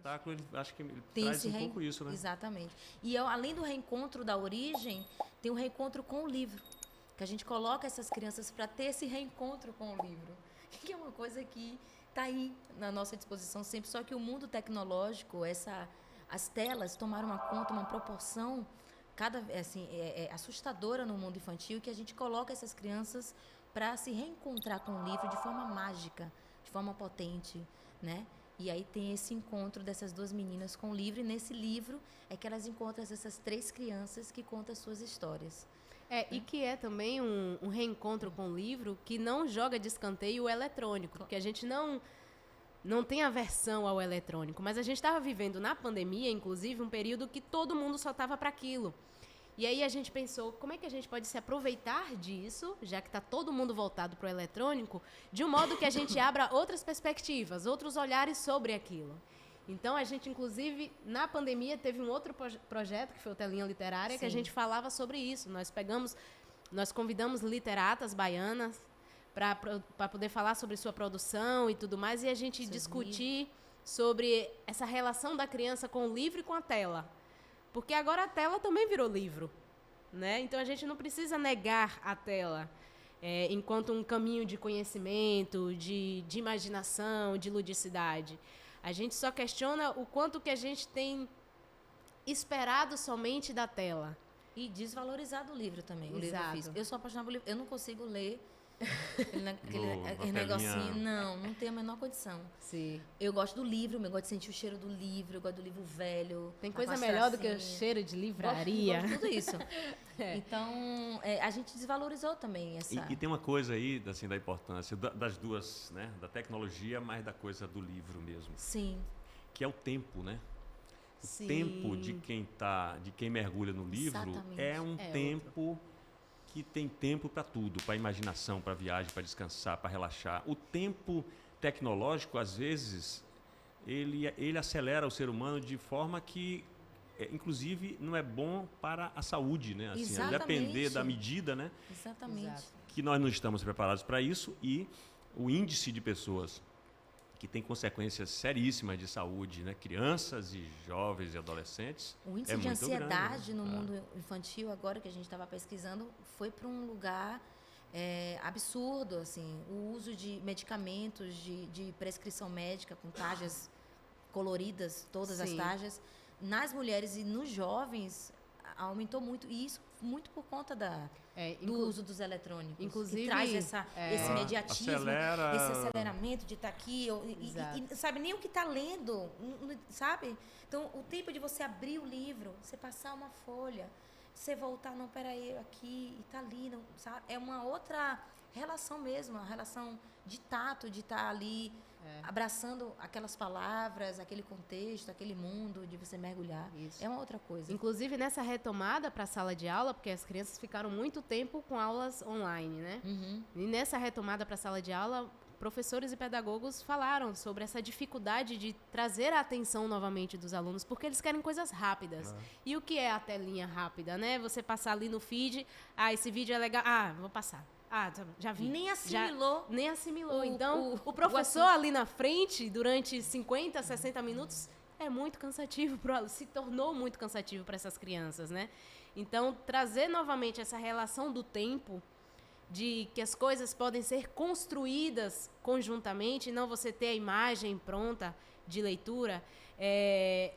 espetáculo, ele, acho que ele Tem traz esse um pouco isso, né? Exatamente. E além do reencontro da origem, tem um reencontro com o livro. Que a gente coloca essas crianças para ter esse reencontro com o livro. Que é uma coisa que está aí na nossa disposição sempre. Só que o mundo tecnológico, as telas tomaram uma conta, uma proporção assustadora no mundo infantil, que a gente coloca essas crianças para se reencontrar com o livro de forma mágica, de forma potente, né? E aí tem esse encontro dessas duas meninas com o livro, e nesse livro é que elas encontram essas três crianças que contam as suas histórias. E que é também um reencontro com o livro que não joga de escanteio o eletrônico, porque a gente não tem aversão ao eletrônico, mas a gente estava vivendo na pandemia, inclusive, um período que todo mundo só estava para aquilo. E aí a gente pensou, como é que a gente pode se aproveitar disso, já que está todo mundo voltado para o eletrônico, de um modo que a gente abra outras perspectivas, outros olhares sobre aquilo. Então, a gente, inclusive, na pandemia, teve um outro projeto, que foi o Telinha Literária, que a gente falava sobre isso. Nós convidamos literatas baianas para poder falar sobre sua produção e tudo mais, e a gente discutir sobre essa relação da criança com o livro e com a tela. Porque agora a tela também virou livro, né? Então a gente não precisa negar a tela enquanto um caminho de conhecimento, de imaginação, de ludicidade. A gente só questiona o quanto que a gente tem esperado somente da tela. E desvalorizado o livro também, o livro Exato. físico. Eu sou apaixonada por livro, eu não consigo ler aquele negocinho. Não tem a menor condição. Sim. Eu gosto do livro, eu gosto de sentir o cheiro do livro, eu gosto do livro velho. Tem coisa melhor do que o cheiro de livraria. Gosto de tudo isso. Então, a gente desvalorizou também essa... E tem uma coisa aí, assim, da importância das duas, né? Da tecnologia, mas da coisa do livro mesmo. Sim. Que é o tempo, né? O Sim. tempo de quem mergulha no livro. Exatamente. É um tempo que tem tempo para tudo, para imaginação, para viagem, para descansar, para relaxar. O tempo tecnológico, às vezes, ele acelera o ser humano de forma que, inclusive, não é bom para a saúde, né? Assim, a depender da medida, né? Exatamente. Que nós não estamos preparados para isso, e o índice de pessoas que tem consequências seríssimas de saúde, né? Crianças e jovens e adolescentes. O índice de ansiedade grande, no mundo infantil, agora que a gente estava pesquisando, foi para um lugar absurdo, assim. O uso de medicamentos de prescrição médica com tarjas coloridas, todas as tarjas, nas mulheres e nos jovens aumentou muito, e isso muito por conta do uso dos eletrônicos, inclusive, que traz esse imediatismo, esse aceleramento de estar aqui, e sabe, nem o que está lendo, sabe? Então, o tempo de você abrir o livro, você passar uma folha, você voltar, não, peraí, aqui, e tá ali, não, sabe? É uma outra relação mesmo, a relação de tato, de estar ali abraçando aquelas palavras, aquele contexto, aquele mundo, de você mergulhar. Isso. É uma outra coisa. Inclusive, nessa retomada para a sala de aula, porque as crianças ficaram muito tempo com aulas online, né? Uhum. E nessa retomada para a sala de aula, professores e pedagogos falaram sobre essa dificuldade de trazer a atenção novamente dos alunos, porque eles querem coisas rápidas. E o que é a telinha rápida, né? Você passar ali no feed, esse vídeo é legal, vou passar. Já vi. Nem assimilou. Nem assimilou. Então, o professor ali na frente, durante 50, 60 minutos, é muito cansativo, se tornou muito cansativo para essas crianças, né? Então, trazer novamente essa relação do tempo, de que as coisas podem ser construídas conjuntamente, não você ter a imagem pronta de leitura, é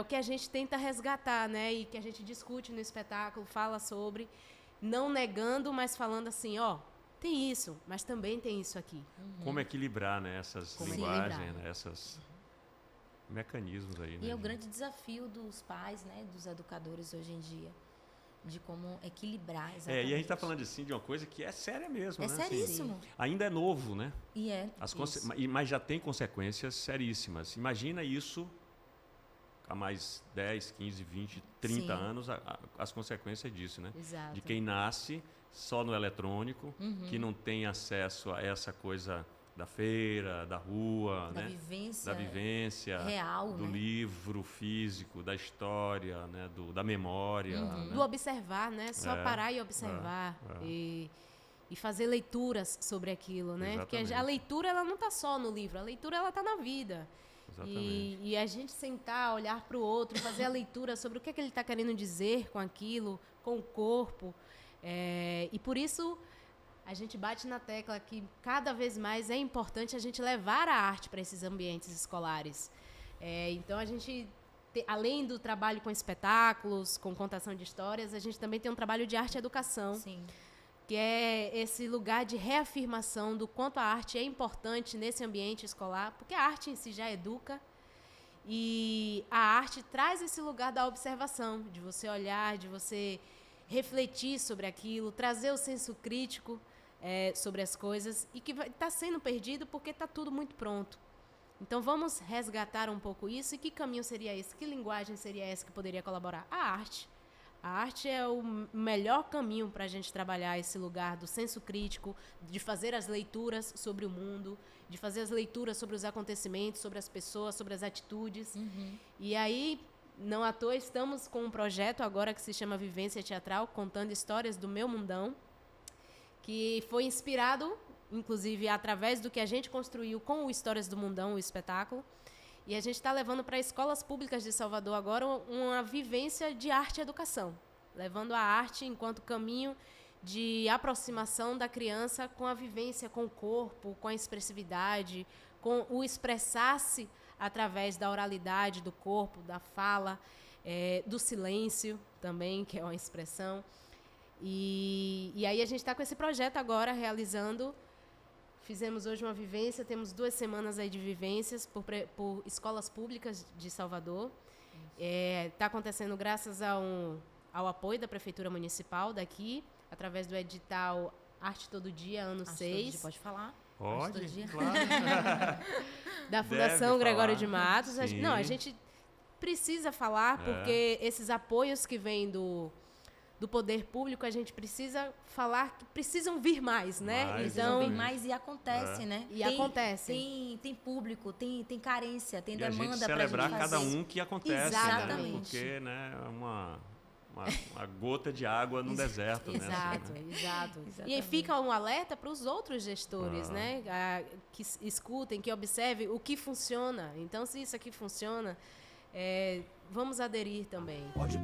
o que a gente tenta resgatar, né? E que a gente discute no espetáculo, fala sobre, não negando, mas falando assim, tem isso, mas também tem isso aqui. Como equilibrar, né, essas linguagens, né, esses mecanismos aí. E é o grande desafio dos pais, né, dos educadores hoje em dia, de como equilibrar exatamente. E a gente está falando assim de uma coisa que é séria mesmo, né? Seríssimo. Assim, ainda é novo, né? E mas já tem consequências seríssimas. Imagina isso há mais 10, 15, 20, 30 anos, as consequências disso, né? Exato. De quem nasce só no eletrônico, que não tem acesso a essa coisa da feira, da rua, da vivência real, do livro físico, da história, né? Da memória. Né? Do observar, né? Só parar e observar. E fazer leituras sobre aquilo, né? Exatamente. Porque a leitura ela não está só no livro, a leitura ela está na vida. E a gente sentar, olhar para o outro, fazer a leitura sobre o que é que ele está querendo dizer com aquilo, com o corpo. E por isso a gente bate na tecla que cada vez mais é importante a gente levar a arte para esses ambientes escolares. Então a gente, além do trabalho com espetáculos, com contação de histórias, a gente também tem um trabalho de arte e educação. Sim. Que é esse lugar de reafirmação do quanto a arte é importante nesse ambiente escolar, porque a arte em si já educa, e a arte traz esse lugar da observação, de você olhar, de você refletir sobre aquilo, trazer o senso crítico sobre as coisas, e que está sendo perdido porque está tudo muito pronto. Então vamos resgatar um pouco isso, e que caminho seria esse? Que linguagem seria essa que poderia colaborar? A arte. A arte é o melhor caminho para a gente trabalhar esse lugar do senso crítico, de fazer as leituras sobre o mundo, de fazer as leituras sobre os acontecimentos, sobre as pessoas, sobre as atitudes. Uhum. E aí, não à toa, estamos com um projeto agora que se chama Vivência Teatral, contando histórias do meu mundão, que foi inspirado, inclusive, através do que a gente construiu com o Histórias do Mundão, o espetáculo. E a gente está levando para escolas públicas de Salvador agora uma vivência de arte e educação, levando a arte enquanto caminho de aproximação da criança com a vivência, com o corpo, com a expressividade, com o expressar-se através da oralidade do corpo, da fala, do silêncio também, que é uma expressão. E aí a gente está com esse projeto agora realizando. Fizemos hoje uma vivência, temos 2 semanas aí de vivências por escolas públicas de Salvador. Está acontecendo graças ao apoio da Prefeitura Municipal daqui, através do edital Arte Todo Dia, ano 6. Pode falar? Pode, claro. Da Fundação Gregório de Matos. A gente precisa falar, porque esses apoios que vêm do poder público, a gente precisa falar que precisam vir mais, né? Então, vir mais, e acontece, né? E acontece. Tem público, tem carência, tem demanda para a gente celebrar cada um que acontece, exatamente. Né? Porque, né, é uma gota de água no deserto, né? Exato, assim, né? exato. E aí fica um alerta para os outros gestores, né? Que escutem, que observem o que funciona. Então, se isso aqui funciona, vamos aderir também. Pode.